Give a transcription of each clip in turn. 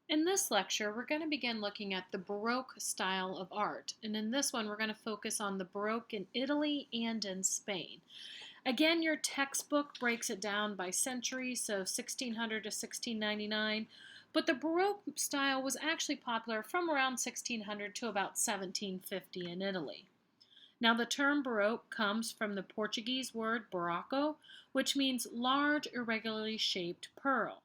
In this lecture, we're going to begin looking at the Baroque style of art. And in this one, we're going to focus on the Baroque in Italy and in Spain. Again, your textbook breaks it down by century, so 1600 to 1699. But the Baroque style was actually popular from around 1600 to about 1750 in Italy. Now, the term Baroque comes from the Portuguese word barroco, which means large, irregularly shaped pearl.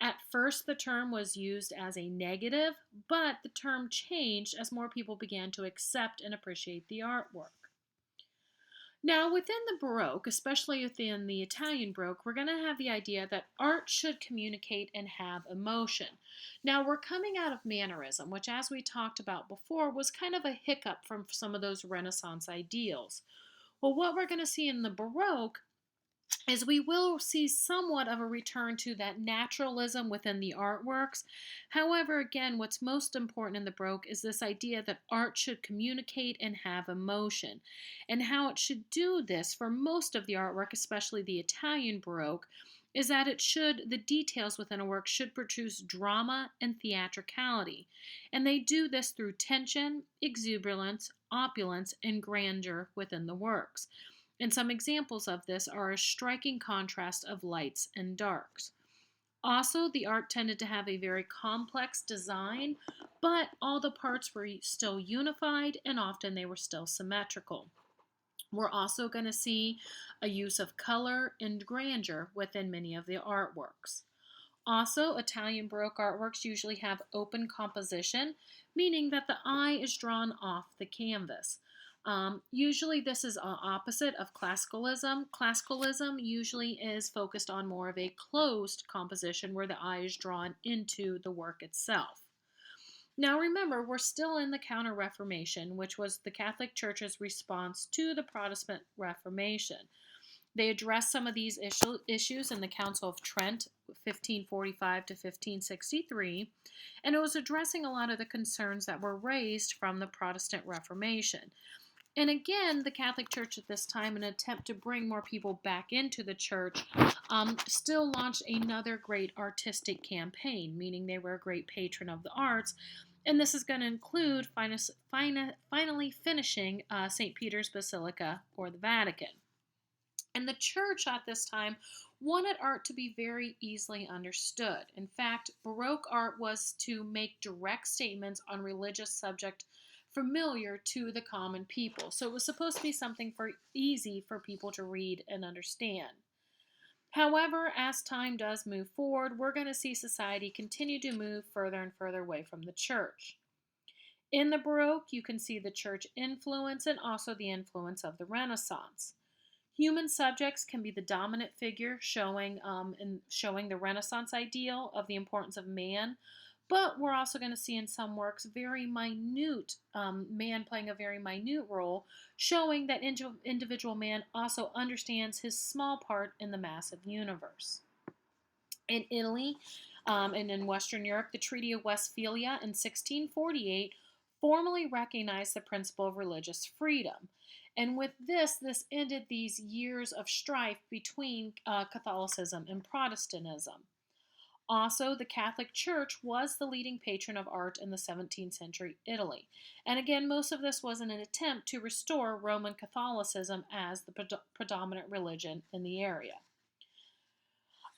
At first, the term was used as a negative, but the term changed as more people began to accept and appreciate the artwork. Now, within the Baroque, especially within the Italian Baroque, we're going to have the idea that art should communicate and have emotion. Now, we're coming out of Mannerism, which, as we talked about before, was kind of a hiccup from some of those Renaissance ideals. Well, what we're going to see in the Baroque is we will see somewhat of a return to that naturalism within the artworks. However, again, what's most important in the Baroque is this idea that art should communicate and have emotion. And how it should do this for most of the artwork, especially the Italian Baroque, is that the details within a work should produce drama and theatricality. And they do this through tension, exuberance, opulence, and grandeur within the works. And some examples of this are a striking contrast of lights and darks. Also, the art tended to have a very complex design, but all the parts were still unified and often they were still symmetrical. We're also going to see a use of color and grandeur within many of the artworks. Also, Italian Baroque artworks usually have open composition, meaning that the eye is drawn off the canvas. Usually, this is opposite of classicalism. Classicalism usually is focused on more of a closed composition where the eye is drawn into the work itself. Now, remember, we're still in the Counter Reformation, which was the Catholic Church's response to the Protestant Reformation. They addressed some of these issues in the Council of Trent, 1545 to 1563, and it was addressing a lot of the concerns that were raised from the Protestant Reformation. And again, the Catholic Church at this time, in an attempt to bring more people back into the church, still launched another great artistic campaign, meaning they were a great patron of the arts. And this is going to include finally finishing St. Peter's Basilica or the Vatican. And the church at this time wanted art to be very easily understood. In fact, Baroque art was to make direct statements on religious subject familiar to the common people. So it was supposed to be something easy for people to read and understand. However, as time does move forward, we're going to see society continue to move further and further away from the church. In the Baroque, you can see the church influence and also the influence of the Renaissance. Human subjects can be the dominant figure, showing the Renaissance ideal of the importance of man. But we're also going to see in some works very minute man playing a very minute role, showing that individual man also understands his small part in the massive universe. In Italy and in Western Europe, the Treaty of Westphalia in 1648 formally recognized the principle of religious freedom. And with this ended these years of strife between Catholicism and Protestantism. Also, the Catholic Church was the leading patron of art in the 17th century Italy. And again, most of this was in an attempt to restore Roman Catholicism as the predominant religion in the area.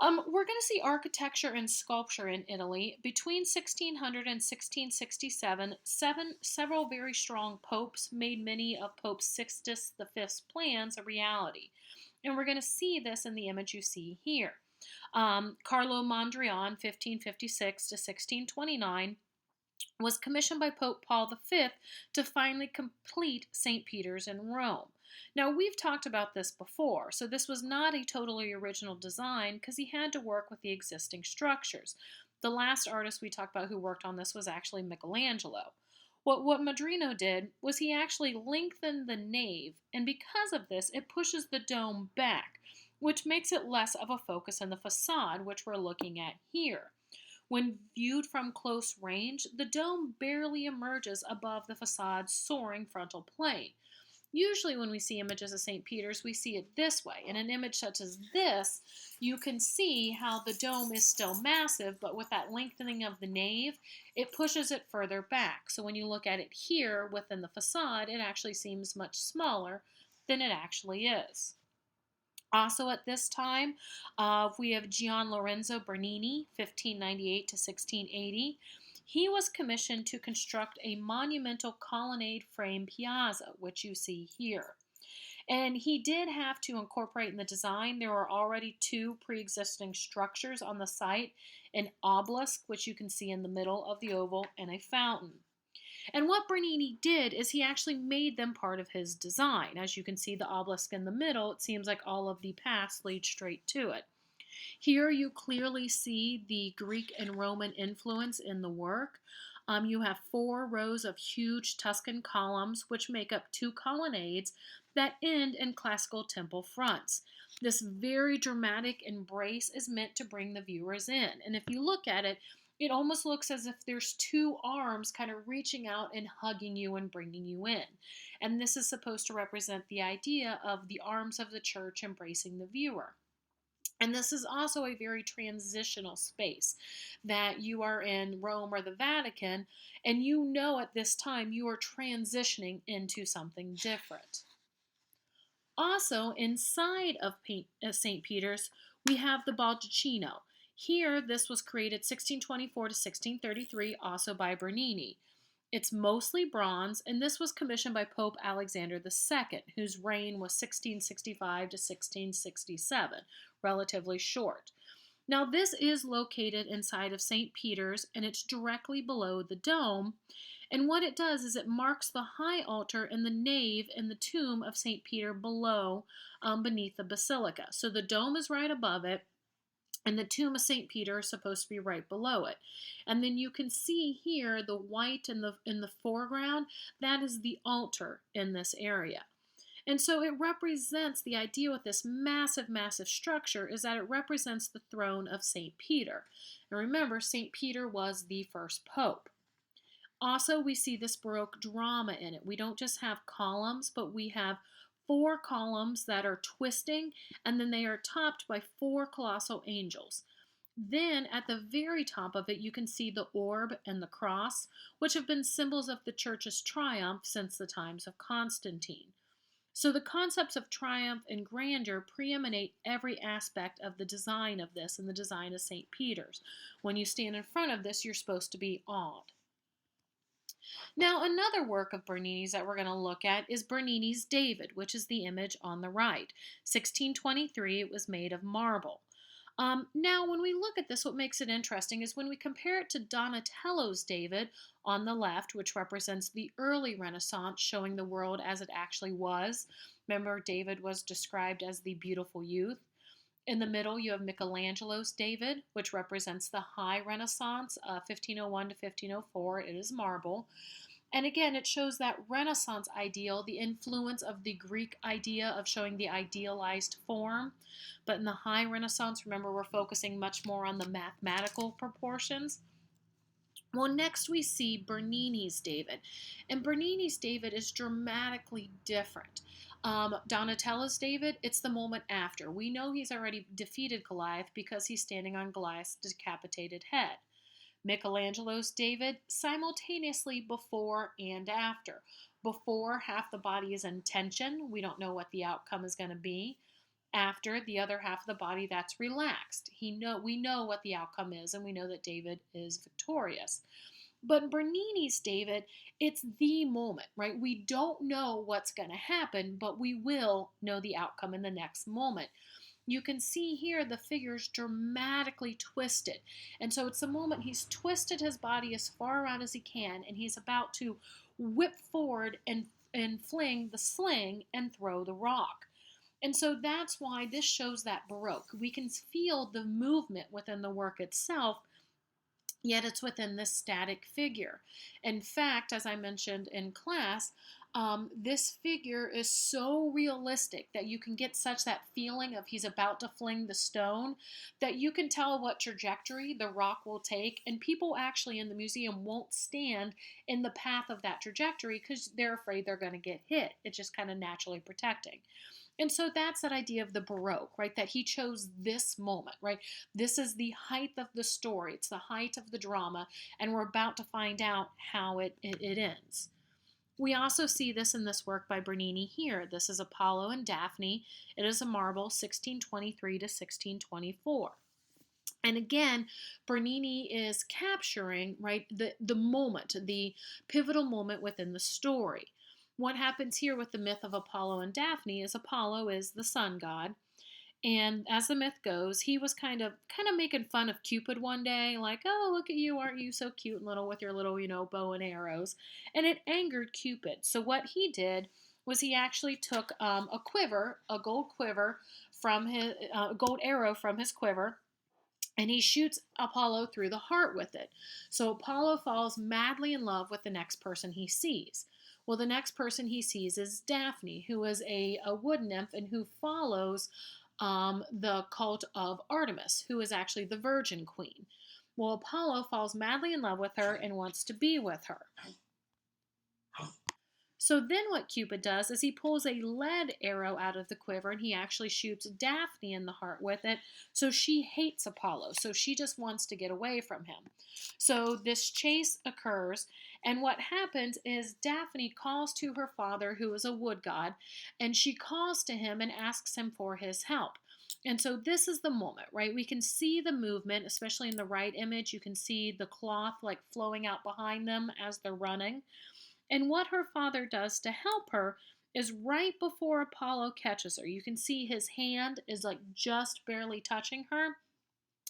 We're going to see architecture and sculpture in Italy. Between 1600 and 1667, several very strong popes made many of Pope Sixtus V's plans a reality. And we're going to see this in the image you see here. Carlo Mondrian, 1556 to 1629, was commissioned by Pope Paul V to finally complete St. Peter's in Rome. Now, we've talked about this before, so this was not a totally original design because he had to work with the existing structures. The last artist we talked about who worked on this was actually Michelangelo. What Madrino did was he actually lengthened the nave, and because of this, it pushes the dome back, which makes it less of a focus in the facade, which we're looking at here. When viewed from close range, the dome barely emerges above the facade's soaring frontal plane. Usually when we see images of St. Peter's, we see it this way. In an image such as this, you can see how the dome is still massive, but with that lengthening of the nave, it pushes it further back. So when you look at it here within the facade, it actually seems much smaller than it actually is. Also at this time, we have Gian Lorenzo Bernini, 1598 to 1680. He was commissioned to construct a monumental colonnade frame piazza, which you see here. And he did have to incorporate in the design. There were already two pre-existing structures on the site, an obelisk, which you can see in the middle of the oval, and a fountain. And what Bernini did is he actually made them part of his design. As you can see the obelisk in the middle, it seems like all of the paths lead straight to it. Here you clearly see the Greek and Roman influence in the work. You have 4 rows of huge Tuscan columns, which make up 2 colonnades that end in classical temple fronts. This very dramatic embrace is meant to bring the viewers in. And if you look at it, it almost looks as if there's 2 arms kind of reaching out and hugging you and bringing you in. And this is supposed to represent the idea of the arms of the church embracing the viewer. And this is also a very transitional space, that you are in Rome or the Vatican, and you know at this time you are transitioning into something different. Also, inside of St. Peter's, we have the Baldacchino. Here, this was created 1624 to 1633, also by Bernini. It's mostly bronze, and this was commissioned by Pope Alexander II, whose reign was 1665 to 1667, relatively short. Now, this is located inside of St. Peter's, and it's directly below the dome. And what it does is it marks the high altar and the nave and the tomb of St. Peter below, beneath the basilica. So the dome is right above it, and the tomb of St. Peter is supposed to be right below it. And then you can see here the white in the foreground. That is the altar in this area. And so it represents, the idea with this massive, massive structure is that it represents the throne of St. Peter. And remember, St. Peter was the first pope. Also, we see this Baroque drama in it. We don't just have columns, but we have 4 columns that are twisting, and then they are topped by 4 colossal angels. Then at the very top of it, you can see the orb and the cross, which have been symbols of the church's triumph since the times of Constantine. So the concepts of triumph and grandeur preeminate every aspect of the design of this and the design of St. Peter's. When you stand in front of this, you're supposed to be awed. Now, another work of Bernini's that we're going to look at is Bernini's David, which is the image on the right. 1623, it was made of marble. Now, when we look at this, what makes it interesting is when we compare it to Donatello's David on the left, which represents the early Renaissance, showing the world as it actually was. Remember, David was described as the beautiful youth. In the middle, you have Michelangelo's David, which represents the high Renaissance, 1501 to 1504. It is marble. And again, it shows that Renaissance ideal, the influence of the Greek idea of showing the idealized form. But in the high Renaissance, remember, we're focusing much more on the mathematical proportions. Well, next we see Bernini's David. And Bernini's David is dramatically different. Donatello's David, it's the moment after. We know he's already defeated Goliath because he's standing on Goliath's decapitated head. Michelangelo's David, simultaneously before and after. Before, half the body is in tension. We don't know what the outcome is going to be. After, the other half of the body, that's relaxed. We know what the outcome is, and we know that David is victorious. But Bernini's David, it's the moment, right? We don't know what's going to happen, but we will know the outcome in the next moment. You can see here the figure's dramatically twisted. And so it's the moment he's twisted his body as far around as he can, and he's about to whip forward and fling the sling and throw the rock. And so that's why this shows that Baroque. We can feel the movement within the work itself, yet it's within this static figure. In fact, as I mentioned in class, this figure is so realistic that you can get such that feeling of he's about to fling the stone, that you can tell what trajectory the rock will take, and people actually in the museum won't stand in the path of that trajectory because they're afraid they're going to get hit. It's just kind of naturally protecting. And so that's that idea of the Baroque, right? That he chose this moment, right? This is the height of the story, it's the height of the drama, and we're about to find out how it ends. We also see this in this work by Bernini here. This is Apollo and Daphne. It is a marble, 1623 to 1624. And again, Bernini is capturing, right, the moment, the pivotal moment within the story. What happens here with the myth of Apollo and Daphne is Apollo is the sun god, and as the myth goes, he was kind of making fun of Cupid one day, like, "Oh, look at you, aren't you so cute and little with your little, bow and arrows?" And it angered Cupid. So what he did was he actually took a quiver, a gold quiver from his gold arrow from his quiver, and he shoots Apollo through the heart with it. So Apollo falls madly in love with the next person he sees. Well, the next person he sees is Daphne, who is a wood nymph and who follows the cult of Artemis, who is actually the Virgin Queen. Well, Apollo falls madly in love with her and wants to be with her. So then what Cupid does is he pulls a lead arrow out of the quiver and he actually shoots Daphne in the heart with it. So she hates Apollo. So she just wants to get away from him. So this chase occurs, and what happens is Daphne calls to her father, who is a wood god, and she calls to him and asks him for his help. And so this is the moment, right? We can see the movement, especially in the right image. You can see the cloth like flowing out behind them as they're running. And what her father does to help her is right before Apollo catches her. You can see his hand is like just barely touching her.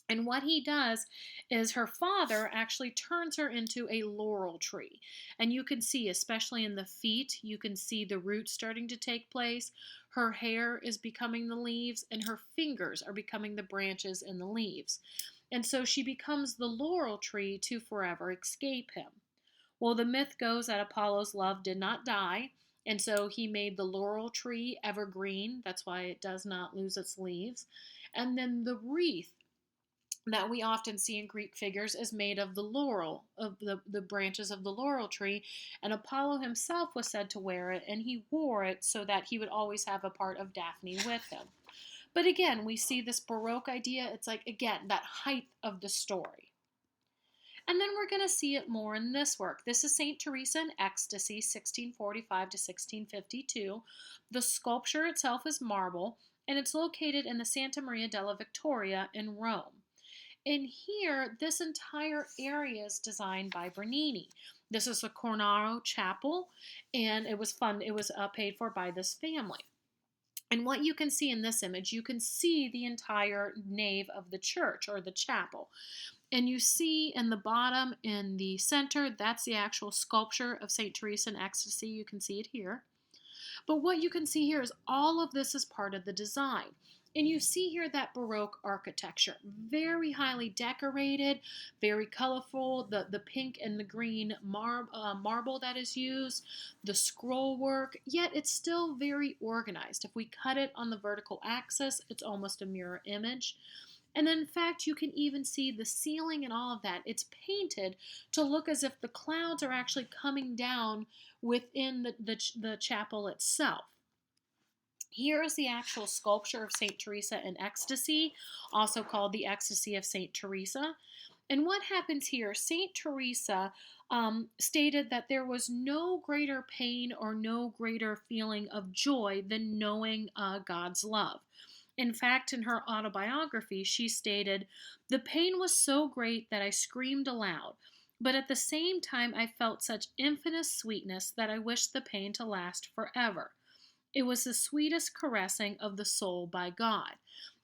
And what he does is her father actually turns her into a laurel tree. And you can see, especially in the feet, you can see the roots starting to take place. Her hair is becoming the leaves, and her fingers are becoming the branches and the leaves. And so she becomes the laurel tree to forever escape him. Well, the myth goes that Apollo's love did not die, and so he made the laurel tree evergreen. That's why it does not lose its leaves. And then the wreath that we often see in Greek figures is made of the laurel, of the branches of the laurel tree. And Apollo himself was said to wear it, and he wore it so that he would always have a part of Daphne with him. But again, we see this Baroque idea. It's like, again, that height of the story. And then we're going to see it more in this work. This is St. Teresa in Ecstasy, 1645 to 1652. The sculpture itself is marble, and it's located in the Santa Maria della Vittoria in Rome. And here, this entire area is designed by Bernini. This is a Cornaro chapel, and it was paid for by this family. And what you can see in this image, you can see the entire nave of the church or the chapel. And you see in the bottom, in the center, that's the actual sculpture of St. Teresa in Ecstasy. You can see it here. But what you can see here is all of this is part of the design. And you see here that Baroque architecture, very highly decorated, very colorful, the pink and the green marble that is used, the scroll work, yet it's still very organized. If we cut it on the vertical axis, it's almost a mirror image. And then, in fact, you can even see the ceiling and all of that. It's painted to look as if the clouds are actually coming down within the chapel itself. Here is the actual sculpture of St. Teresa in Ecstasy, also called the Ecstasy of St. Teresa. And what happens here, St. Teresa stated that there was no greater pain or no greater feeling of joy than knowing God's love. In fact, in her autobiography, she stated, "The pain was so great that I screamed aloud, but at the same time I felt such infinite sweetness that I wished the pain to last forever. It was the sweetest caressing of the soul by God."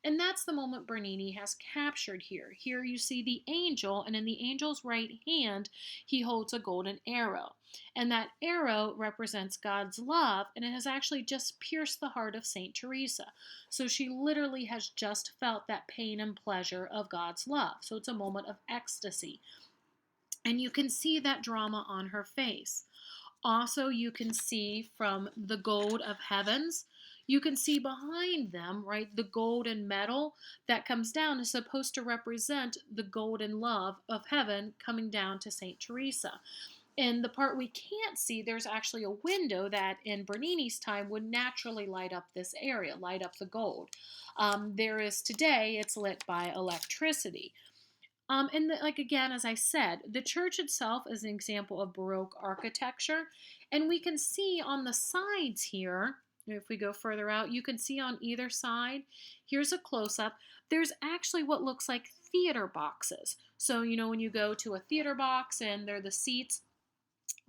And that's the moment Bernini has captured here. Here you see the angel, and in the angel's right hand, he holds a golden arrow. And that arrow represents God's love, and it has actually just pierced the heart of St. Teresa. So she literally has just felt that pain and pleasure of God's love. So it's a moment of ecstasy. And you can see that drama on her face. Also, you can see from the gold of heavens, you can see behind them, right, the golden medal that comes down is supposed to represent the golden love of heaven coming down to St. Teresa. In the part we can't see, there's actually a window that in Bernini's time would naturally light up this area, light up the gold. There is today, it's lit by electricity. Like again, as I said, the church itself is an example of Baroque architecture, and we can see on the sides here, if we go further out, you can see on either side, here's a close-up, there's actually what looks like theater boxes. So, when you go to a theater box and they're the seats,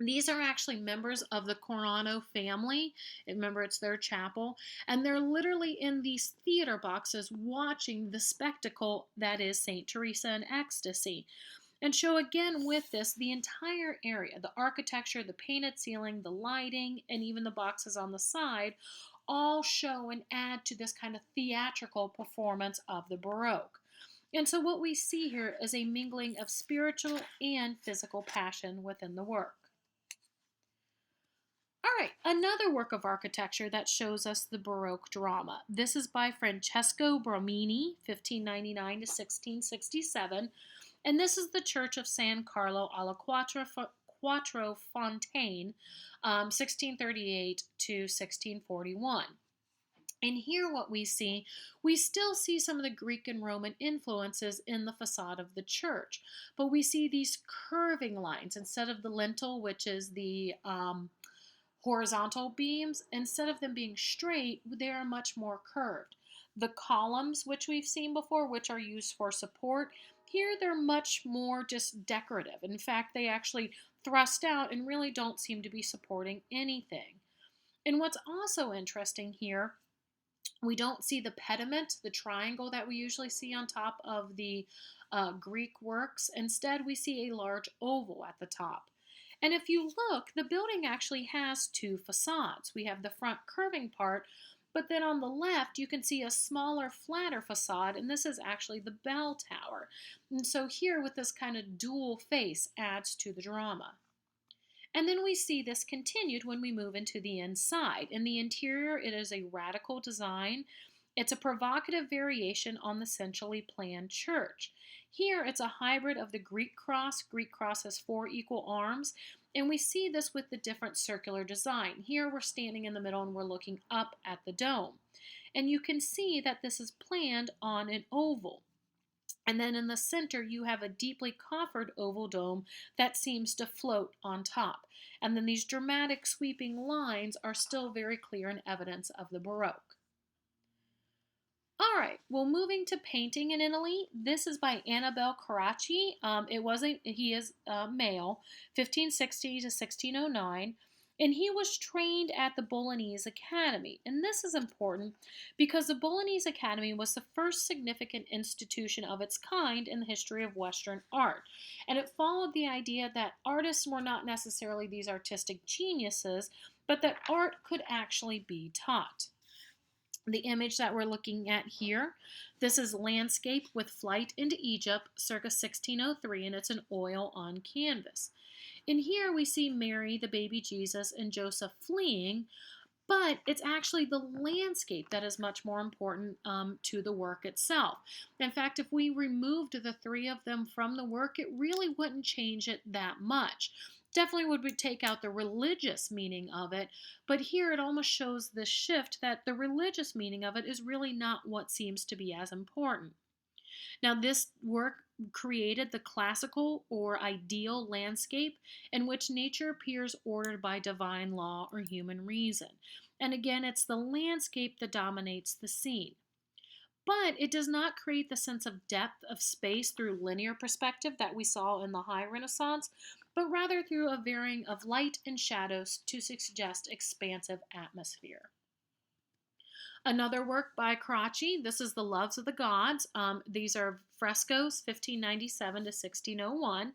these are actually members of the Corano family. Remember, it's their chapel. And they're literally in these theater boxes watching the spectacle that is St. Teresa and Ecstasy. And show again with this the entire area, the architecture, the painted ceiling, the lighting, and even the boxes on the side, all show and add to this kind of theatrical performance of the Baroque. And so what we see here is a mingling of spiritual and physical passion within the work. All right, another work of architecture that shows us the Baroque drama. This is by Francesco Borromini, 1599 to 1667, and this is the Church of San Carlo alla Quattro Fontane, 1638 to 1641. And here what we still see some of the Greek and Roman influences in the facade of the church, but we see these curving lines instead of the lintel, which is the horizontal beams. Instead of them being straight, they are much more curved. The columns, which we've seen before, which are used for support, here they're much more just decorative. In fact, they actually thrust out and really don't seem to be supporting anything. And what's also interesting here, we don't see the pediment, the triangle that we usually see on top of the Greek works. Instead, we see a large oval at the top. And if you look, the building actually has two facades. We have the front curving part, but then on the left you can see a smaller, flatter facade, and this is actually the bell tower. And so here with this kind of dual face adds to the drama. And then we see this continued when we move into the inside. In the interior, it is a radical design. It's a provocative variation on the centrally planned church. Here, it's a hybrid of the Greek cross. Greek cross has 4 equal arms, and we see this with the different circular design. Here, we're standing in the middle and we're looking up at the dome. And you can see that this is planned on an oval. And then in the center, you have a deeply coffered oval dome that seems to float on top. And then these dramatic sweeping lines are still very clear in evidence of the Baroque. All right, well, moving to painting in Italy, this is by Annibale Carracci. He is male, 1560 to 1609. And he was trained at the Bolognese Academy. And this is important because the Bolognese Academy was the first significant institution of its kind in the history of Western art. And it followed the idea that artists were not necessarily these artistic geniuses, but that art could actually be taught. The image that we're looking at here, this is Landscape with Flight into Egypt, circa 1603, and it's an oil on canvas. And here we see Mary, the baby Jesus, and Joseph fleeing, but it's actually the landscape that is much more important to the work itself. In fact, if we removed the 3 of them from the work, it really wouldn't change it that much. Definitely would take out the religious meaning of it, but here it almost shows the shift that the religious meaning of it is really not what seems to be as important. Now, this work created the classical or ideal landscape in which nature appears ordered by divine law or human reason. And again, it's the landscape that dominates the scene. But it does not create the sense of depth of space through linear perspective that we saw in the High Renaissance, but rather through a varying of light and shadows to suggest expansive atmosphere. Another work by Carracci, this is The Loves of the Gods. These are frescoes, 1597 to 1601,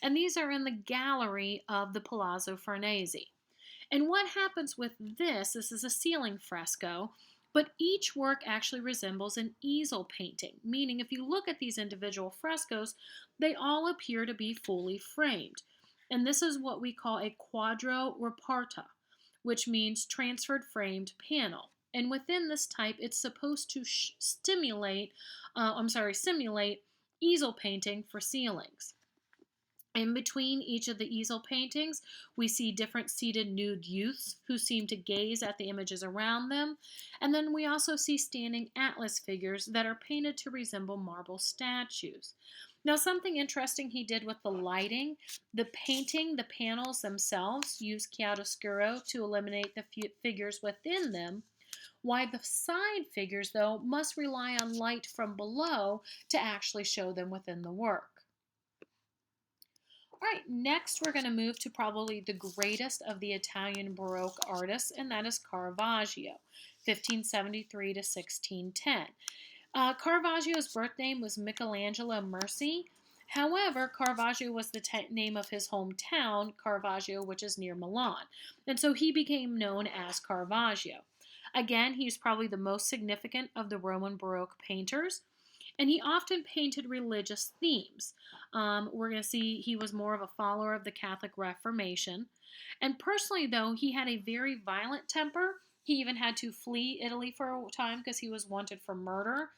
and these are in the gallery of the Palazzo Farnese. And what happens with this is a ceiling fresco. But each work actually resembles an easel painting, meaning if you look at these individual frescoes, they all appear to be fully framed. And this is what we call a quadro reparta, which means transferred framed panel. And within this type, it's supposed to simulate easel painting for ceilings. In between each of the easel paintings, we see different seated nude youths who seem to gaze at the images around them. And then we also see standing Atlas figures that are painted to resemble marble statues. Now, something interesting he did with the lighting, the panels themselves use chiaroscuro to eliminate the figures within them, while the side figures, though, must rely on light from below to actually show them within the work. All right, next we're going to move to probably the greatest of the Italian Baroque artists, and that is Caravaggio, 1573 to 1610. Caravaggio's birth name was Michelangelo Merci. However, Caravaggio was the name of his hometown, Caravaggio, which is near Milan, and so he became known as Caravaggio. Again, he's probably the most significant of the Roman Baroque painters, and he often painted religious themes. We're going to see he was more of a follower of the Catholic Reformation. And personally, though, he had a very violent temper. He even had to flee Italy for a time because he was wanted for murder.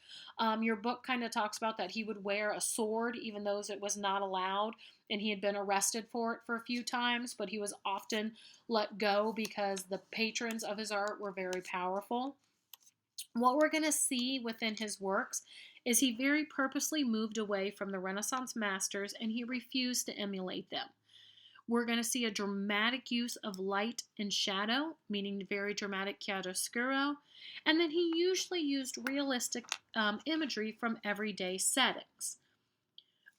Your book kind of talks about that he would wear a sword even though it was not allowed, and he had been arrested for it for a few times, but he was often let go because the patrons of his art were very powerful. What we're going to see within his works is he very purposely moved away from the Renaissance masters and he refused to emulate them. We're going to see a dramatic use of light and shadow, meaning very dramatic chiaroscuro, and then he usually used realistic imagery from everyday settings.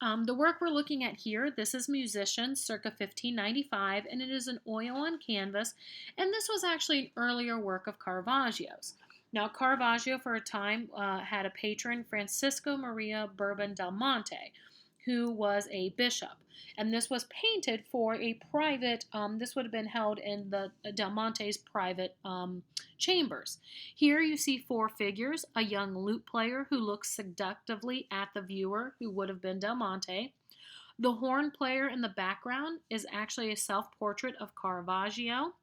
The work we're looking at here, this is Musicians, circa 1595, and it is an oil on canvas, and this was actually an earlier work of Caravaggio's. Now, Caravaggio, for a time, had a patron, Francisco Maria Bourbon del Monte, who was a bishop. And this was painted for a private, this would have been held in the Del Monte's private chambers. Here you see four figures, a young lute player who looks seductively at the viewer, who would have been Del Monte. The horn player in the background is actually a self-portrait of Caravaggio.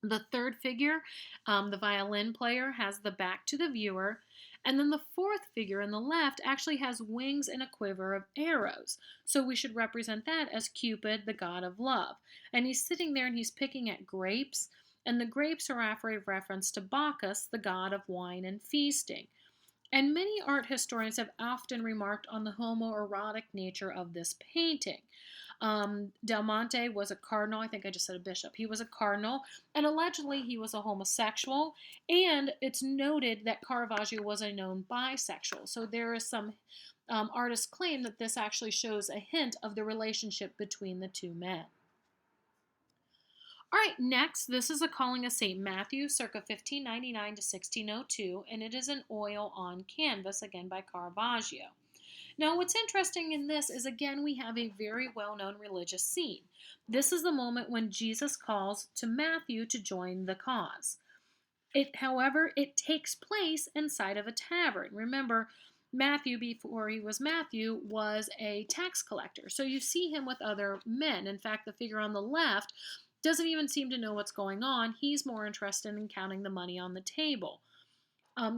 The third figure, the violin player, has the back to the viewer. And then the fourth figure in the left actually has wings and a quiver of arrows. So we should represent that as Cupid, the god of love. And he's sitting there and he's picking at grapes. And the grapes are a reference to Bacchus, the god of wine and feasting. And many art historians have often remarked on the homoerotic nature of this painting. Del Monte was a cardinal. I think I just said a bishop. He was a cardinal, and allegedly he was a homosexual. And it's noted that Caravaggio was a known bisexual. So there is some artists claim that this actually shows a hint of the relationship between the two men. All right, next, this is a Calling of St. Matthew, circa 1599 to 1602, and it is an oil on canvas, again by Caravaggio. Now, what's interesting in this is, again, we have a very well-known religious scene. This is the moment when Jesus calls to Matthew to join the cause. However, it takes place inside of a tavern. Remember, Matthew, before he was Matthew, was a tax collector. So you see him with other men. In fact, the figure on the left doesn't even seem to know what's going on. He's more interested in counting the money on the table.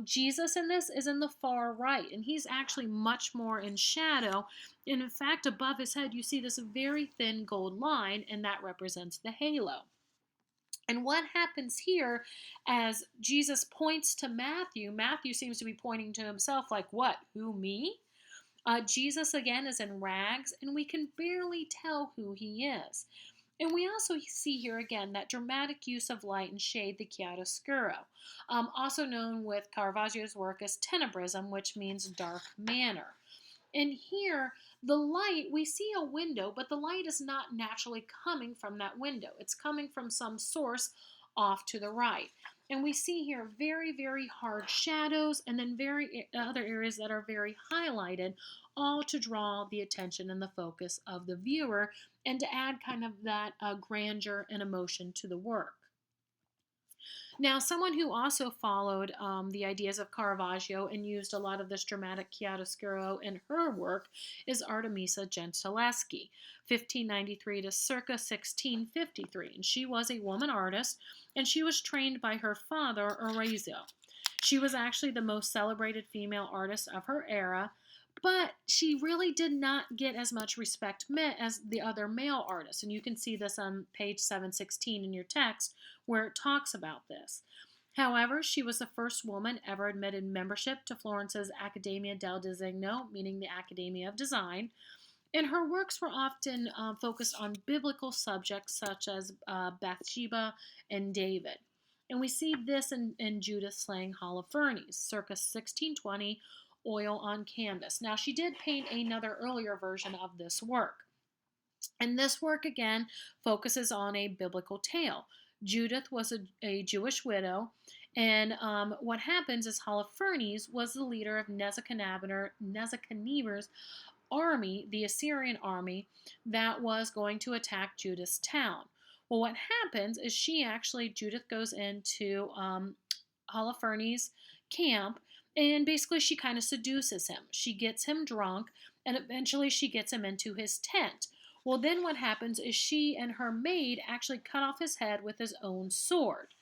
Jesus in this is in the far right, and he's actually much more in shadow. And in fact, above his head, you see this very thin gold line, and that represents the halo. And what happens here as Jesus points to Matthew, Matthew seems to be pointing to himself like, what, who, me? Jesus, again, is in rags, and we can barely tell who he is. And we also see here again that dramatic use of light and shade, the chiaroscuro, also known with Caravaggio's work as tenebrism, which means dark manner. And here, the light, we see a window, but the light is not naturally coming from that window. It's coming from some source off to the right. And we see here very, very hard shadows and then other areas that are very highlighted, all to draw the attention and the focus of the viewer and to add kind of that grandeur and emotion to the work. Now, someone who also followed the ideas of Caravaggio and used a lot of this dramatic chiaroscuro in her work is Artemisia Gentileschi, 1593 to circa 1653. And she was a woman artist, and she was trained by her father, Orazio. She was actually the most celebrated female artist of her era, but she really did not get as much respect as the other male artists. And you can see this on page 716 in your text where it talks about this. However, she was the first woman ever admitted membership to Florence's Accademia del Disegno, meaning the Academia of Design, and her works were often focused on biblical subjects such as Bathsheba and David. And we see this in Judith slaying Holofernes, circa 1620, oil on canvas. Now, she did paint another earlier version of this work. And this work, again, focuses on a biblical tale. Judith was a Jewish widow, and what happens is Holofernes was the leader of Nebuchadnezzar's army, the Assyrian army, that was going to attack Judith's town. Well, what happens is Judith goes into Holofernes' camp, and basically she kind of seduces him. She gets him drunk, and eventually she gets him into his tent. Well, then what happens is she and her maid actually cut off his head with his own sword.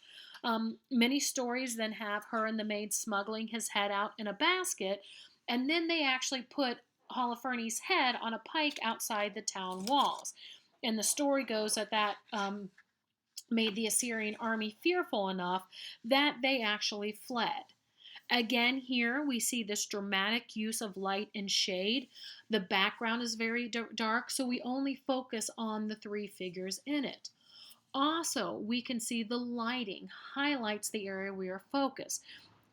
Many stories then have her and the maid smuggling his head out in a basket, and then they actually put Holofernes' head on a pike outside the town walls. And the story goes that made the Assyrian army fearful enough that they actually fled. Again, here we see this dramatic use of light and shade. The background is very dark, so we only focus on the three figures in it. Also, we can see the lighting highlights the area we are focused.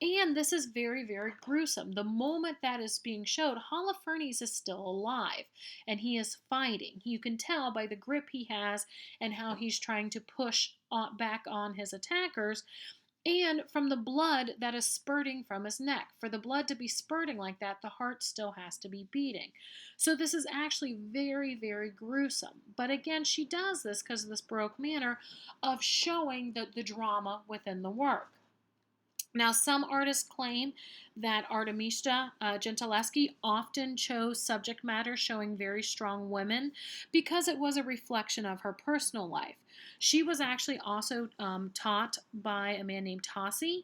And this is very, very gruesome. The moment that is being showed, Holofernes is still alive, and he is fighting. You can tell by the grip he has and how he's trying to push back on his attackers, and from the blood that is spurting from his neck. For the blood to be spurting like that, the heart still has to be beating. So this is actually very, very gruesome. But again, she does this because of this Baroque manner of showing the drama within the work. Now, some artists claim that Artemisia Gentileschi often chose subject matter showing very strong women because it was a reflection of her personal life. She was actually also taught by a man named Tossi,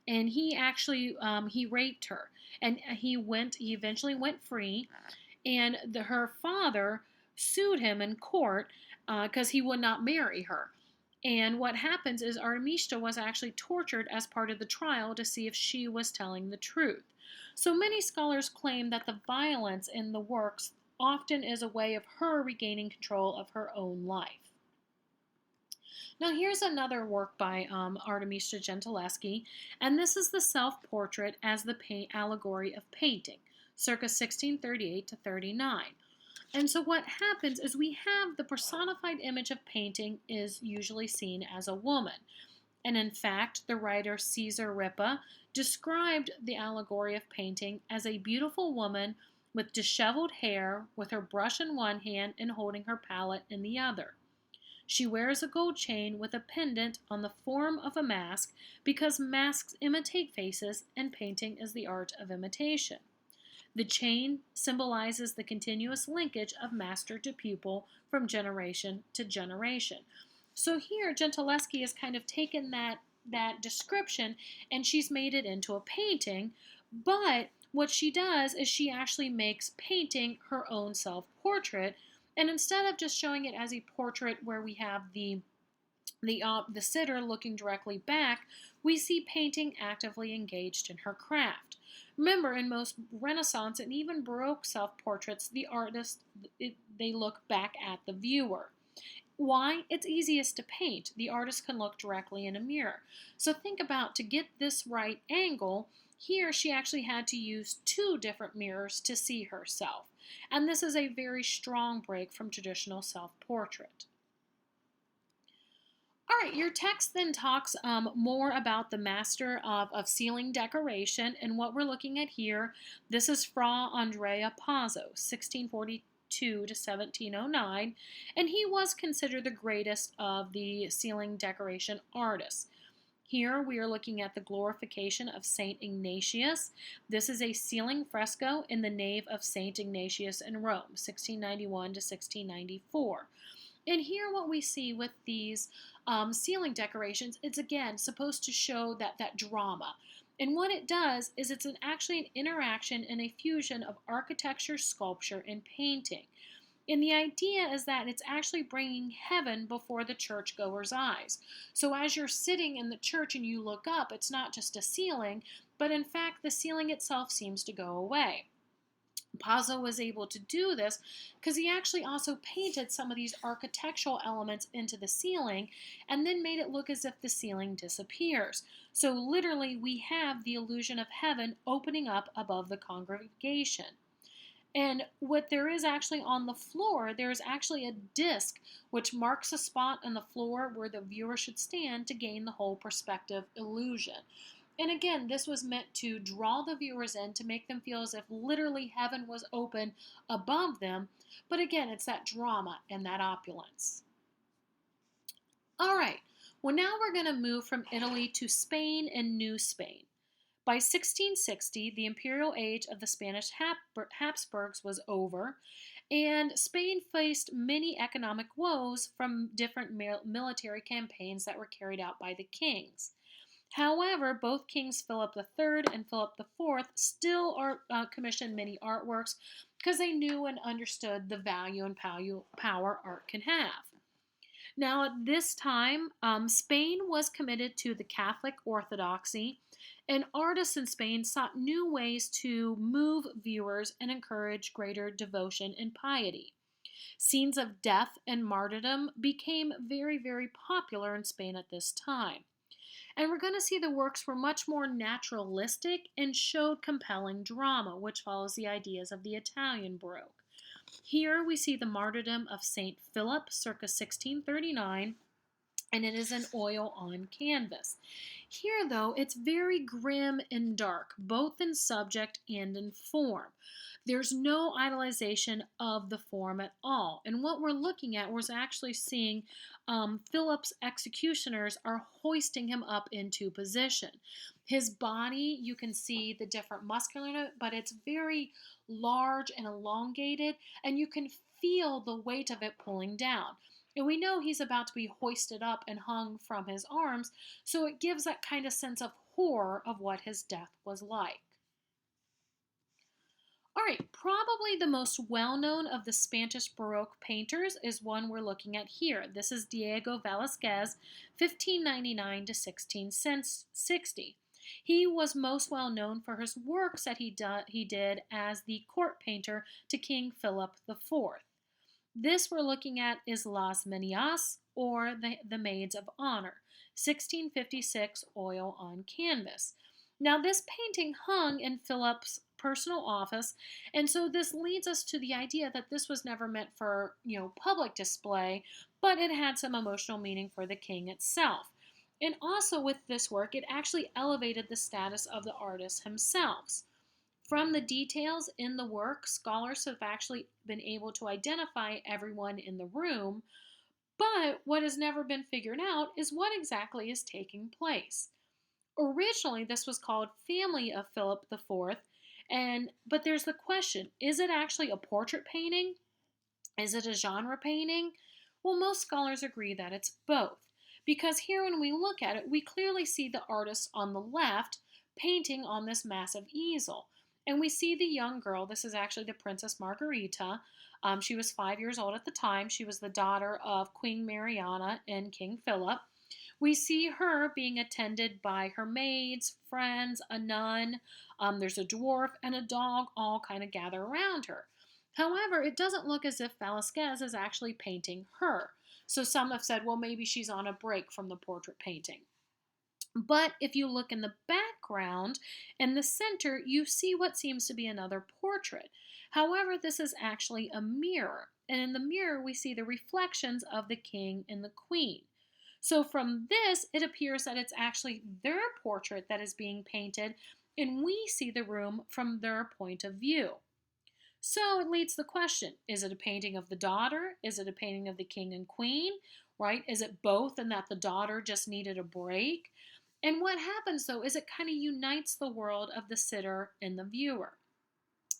and he actually he raped her, and he eventually went free, and her father sued him in court because he would not marry her. And what happens is Artemisia was actually tortured as part of the trial to see if she was telling the truth. So many scholars claim that the violence in the works often is a way of her regaining control of her own life. Now here's another work by Artemisia Gentileschi, and this is the self-portrait as the allegory of painting, circa 1638 to 39. And so what happens is we have the personified image of painting is usually seen as a woman. And in fact, the writer Caesar Ripa described the allegory of painting as a beautiful woman with disheveled hair, with her brush in one hand and holding her palette in the other. She wears a gold chain with a pendant on the form of a mask because masks imitate faces and painting is the art of imitation. The chain symbolizes the continuous linkage of master to pupil from generation to generation. So here, Gentileschi has kind of taken that description and she's made it into a painting, but what she does is she actually makes painting her own self-portrait, and instead of just showing it as a portrait where we have the sitter looking directly back, we see painting actively engaged in her craft. Remember, in most Renaissance and even Baroque self-portraits, the artist, they look back at the viewer. Why? It's easiest to paint. The artist can look directly in a mirror. So think about, to get this right angle, here she actually had to use two different mirrors to see herself. And this is a very strong break from traditional self-portrait. All right, your text then talks more about the master of ceiling decoration, and what we're looking at here, this is Fra Andrea Pazzo, 1642 to 1709, and he was considered the greatest of the ceiling decoration artists. Here we are looking at the glorification of St. Ignatius. This is a ceiling fresco in the nave of St. Ignatius in Rome, 1691 to 1694. And here what we see with these ceiling decorations, it's again supposed to show that drama. And what it does is it's actually an interaction and a fusion of architecture, sculpture, and painting. And the idea is that it's actually bringing heaven before the churchgoer's eyes. So as you're sitting in the church and you look up, it's not just a ceiling, but in fact the ceiling itself seems to go away. Pazzo was able to do this because he actually also painted some of these architectural elements into the ceiling and then made it look as if the ceiling disappears. So literally we have the illusion of heaven opening up above the congregation. And what there is actually on the floor, there is actually a disc which marks a spot on the floor where the viewer should stand to gain the whole perspective illusion. And again, this was meant to draw the viewers in, to make them feel as if literally heaven was open above them. But again, it's that drama and that opulence. All right, well now we're going to move from Italy to Spain and New Spain. By 1660, the imperial age of the Spanish Habsburgs was over, and Spain faced many economic woes from different military campaigns that were carried out by the kings. However, both Kings Philip III and Philip IV still commissioned many artworks because they knew and understood the value and power art can have. Now, at this time, Spain was committed to the Catholic Orthodoxy, and artists in Spain sought new ways to move viewers and encourage greater devotion and piety. Scenes of death and martyrdom became very, very popular in Spain at this time. And we're going to see the works were much more naturalistic and showed compelling drama, which follows the ideas of the Italian Baroque. Here we see the martyrdom of St. Philip, circa 1639, and it is in oil on canvas. Here, though, it's very grim and dark, both in subject and in form. There's no idolization of the form at all. And what we're looking at was actually seeing Philip's executioners are hoisting him up into position. His body, you can see the different muscular, but it's very large and elongated, and you can feel the weight of it pulling down. And we know he's about to be hoisted up and hung from his arms, so it gives that kind of sense of horror of what his death was like. All right, probably the most well-known of the Spanish Baroque painters is one we're looking at here. This is Diego Velázquez, 1599 to 1660. He was most well known for his works that he did as the court painter to King Philip IV. This we're looking at is Las Meninas, or the Maids of Honor, 1656, oil on canvas. Now this painting hung in Philip's personal office, and so this leads us to the idea that this was never meant for, public display, but it had some emotional meaning for the king itself. And also with this work, it actually elevated the status of the artist himself. From the details in the work, scholars have actually been able to identify everyone in the room, but what has never been figured out is what exactly is taking place. Originally, this was called Family of Philip IV, but there's the question, is it actually a portrait painting? Is it a genre painting? Well, most scholars agree that it's both, because here when we look at it, we clearly see the artist on the left painting on this massive easel. And we see the young girl, this is actually the Princess Margarita. She was 5 years old at the time. She was the daughter of Queen Mariana and King Philip. We see her being attended by her maids, friends, a nun. There's a dwarf and a dog all kind of gather around her. However, it doesn't look as if Velázquez is actually painting her. So some have said, well, maybe she's on a break from the portrait painting. But if you look in the background, in the center, you see what seems to be another portrait. However, this is actually a mirror. And in the mirror, we see the reflections of the king and the queen. So from this, it appears that it's actually their portrait that is being painted, and we see the room from their point of view. So it leads to the question, is it a painting of the daughter? Is it a painting of the king and queen? Right? Is it both and that the daughter just needed a break? And what happens though is it kind of unites the world of the sitter and the viewer.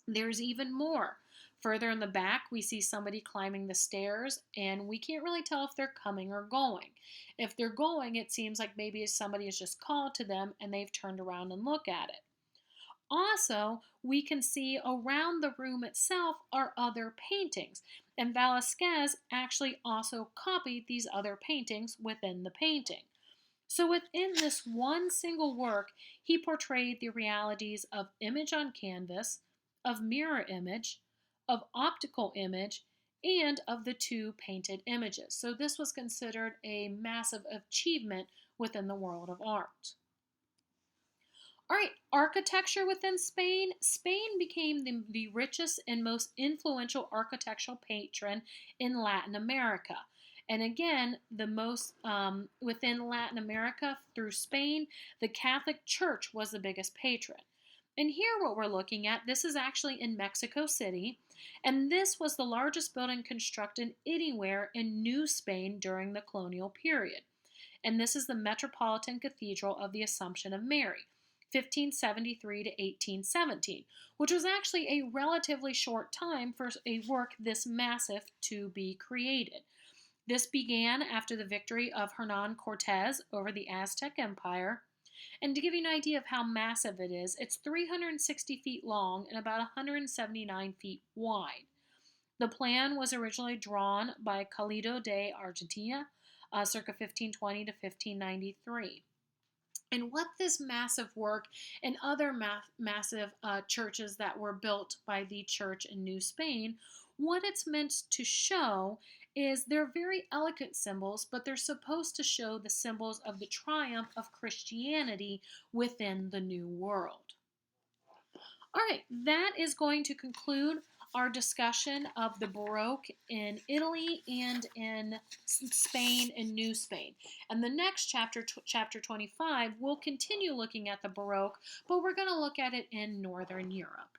There's even more. Further in the back, we see somebody climbing the stairs, and we can't really tell if they're coming or going. If they're going, it seems like maybe somebody has just called to them and they've turned around and look at it. Also, we can see around the room itself are other paintings, and Velázquez actually also copied these other paintings within the painting. So within this one single work, he portrayed the realities of image on canvas, of mirror image, of optical image, and of the two painted images. So this was considered a massive achievement within the world of art. All right, architecture within Spain. Spain became the richest and most influential architectural patron in Latin America. And again, the most within Latin America through Spain, the Catholic Church was the biggest patron. And here, what we're looking at, this is actually in Mexico City, and this was the largest building constructed anywhere in New Spain during the colonial period. And this is the Metropolitan Cathedral of the Assumption of Mary. 1573 to 1817, which was actually a relatively short time for a work this massive to be created. This began after the victory of Hernan Cortez over the Aztec Empire. And to give you an idea of how massive it is, it's 360 feet long and about 179 feet wide. The plan was originally drawn by Calido de Argentina, circa 1520 to 1593. And what this massive work and other massive churches that were built by the church in New Spain, what it's meant to show is they're very elegant symbols, but they're supposed to show the symbols of the triumph of Christianity within the New World. All right, that is going to conclude our discussion of the Baroque in Italy and in Spain and New Spain. And the next chapter, chapter 25, we'll continue looking at the Baroque, but we're going to look at it in Northern Europe.